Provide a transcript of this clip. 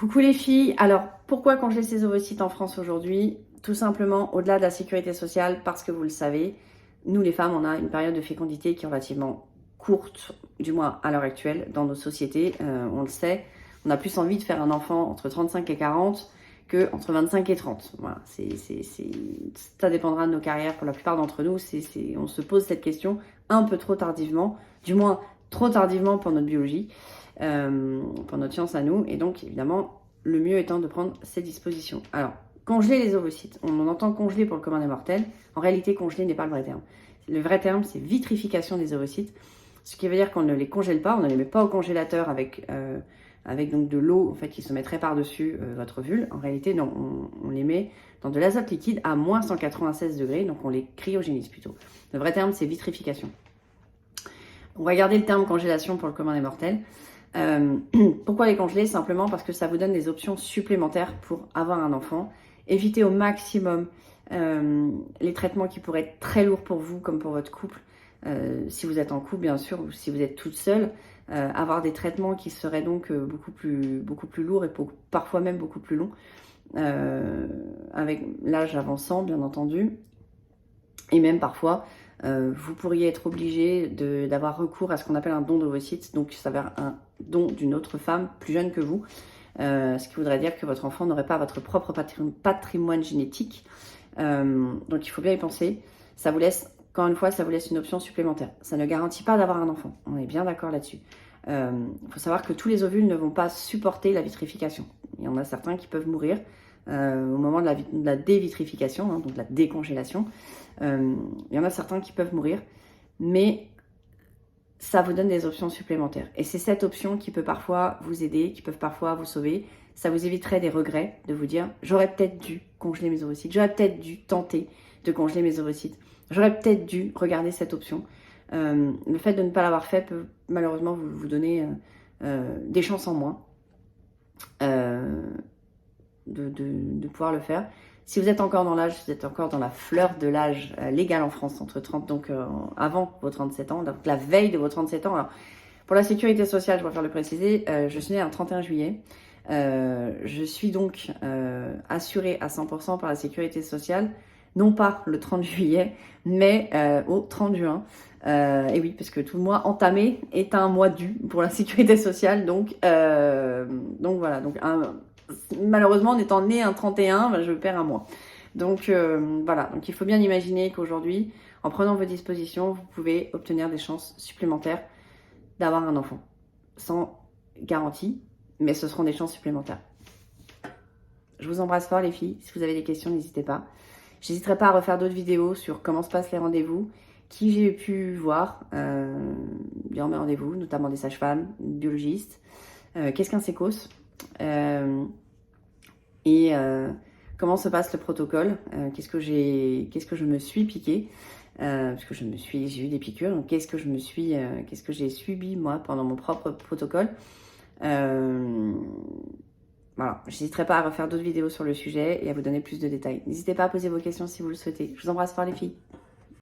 Coucou les filles, alors pourquoi congeler ses ovocytes en France aujourd'hui? Tout simplement au-delà de la sécurité sociale, parce que vous le savez, nous les femmes, on a une période de fécondité qui est relativement courte, du moins à l'heure actuelle, dans nos sociétés, on le sait. On a plus envie de faire un enfant entre 35 et 40 que entre 25 et 30. Voilà, ça dépendra de nos carrières pour la plupart d'entre nous. On se pose cette question un peu trop tardivement, du moins trop tardivement pour notre biologie. Pour notre science à nous, et donc évidemment le mieux étant de prendre ces dispositions. Alors, congeler les ovocytes, on entend congeler pour le commun des mortels, en réalité congeler n'est pas le vrai terme. Le vrai terme c'est vitrification des ovocytes, ce qui veut dire qu'on ne les congèle pas, on ne les met pas au congélateur avec donc de l'eau en fait, qui se mettrait par-dessus votre vulve. En réalité non, on les met dans de l'azote liquide à moins 196 degrés, donc on les cryogénise plutôt. Le vrai terme c'est vitrification. On va garder le terme congélation pour le commun des mortels. Pourquoi les congeler? Simplement parce que ça vous donne des options supplémentaires pour avoir un enfant. Évitez au maximum les traitements qui pourraient être très lourds pour vous comme pour votre couple. Si vous êtes en couple bien sûr, ou si vous êtes toute seule, avoir des traitements qui seraient donc beaucoup plus lourds et parfois même beaucoup plus longs, avec l'âge avançant bien entendu, et même parfois vous pourriez être obligé d'avoir recours à ce qu'on appelle un don d'ovocytes, donc ça va être un don d'une autre femme plus jeune que vous, ce qui voudrait dire que votre enfant n'aurait pas votre propre patrimoine génétique. Donc il faut bien y penser. Ça vous laisse, encore une fois, ça vous laisse une option supplémentaire. Ça ne garantit pas d'avoir un enfant, on est bien d'accord là-dessus. Il faut savoir que tous les ovules ne vont pas supporter la vitrification. Il y en a certains qui peuvent mourir au moment de la dévitrification, hein, donc de la décongélation. Il y en a certains qui peuvent mourir, mais ça vous donne des options supplémentaires. Et c'est cette option qui peut parfois vous aider, qui peut parfois vous sauver. Ça vous éviterait des regrets de vous dire « j'aurais peut-être dû congeler mes ovocytes, j'aurais peut-être dû tenter de congeler mes ovocytes, j'aurais peut-être dû regarder cette option ». Le fait de ne pas l'avoir fait peut malheureusement vous donner des chances en moins de pouvoir le faire. Si vous êtes encore dans l'âge, si vous êtes encore dans la fleur de l'âge légal en France, entre 30, donc avant vos 37 ans, donc la veille de vos 37 ans. Alors, pour la sécurité sociale, je préfère le préciser, je suis née un 31 juillet. Je suis donc assurée à 100% par la sécurité sociale, non pas le 30 juillet, mais au 30 juin. Et oui, parce que tout le mois entamé est un mois dû pour la sécurité sociale. Donc voilà, donc malheureusement, en étant né un 31, je perds un mois. Donc voilà, donc il faut bien imaginer qu'aujourd'hui, en prenant vos dispositions, vous pouvez obtenir des chances supplémentaires d'avoir un enfant. Sans garantie, mais ce seront des chances supplémentaires. Je vous embrasse fort les filles. Si vous avez des questions, n'hésitez pas. J'hésiterai pas à refaire d'autres vidéos sur comment se passent les rendez-vous, qui j'ai pu voir durant mes rendez-vous, notamment des sages-femmes, biologistes. Qu'est-ce qu'un sécos et comment se passe le protocole, qu'est-ce que je me suis piqué, parce que j'ai eu des piqûres, donc qu'est-ce que j'ai subi moi pendant mon propre protocole. Voilà, j'hésiterai pas à refaire d'autres vidéos sur le sujet et à vous donner plus de détails. N'hésitez pas à poser vos questions si vous le souhaitez. Je vous embrasse fort les filles.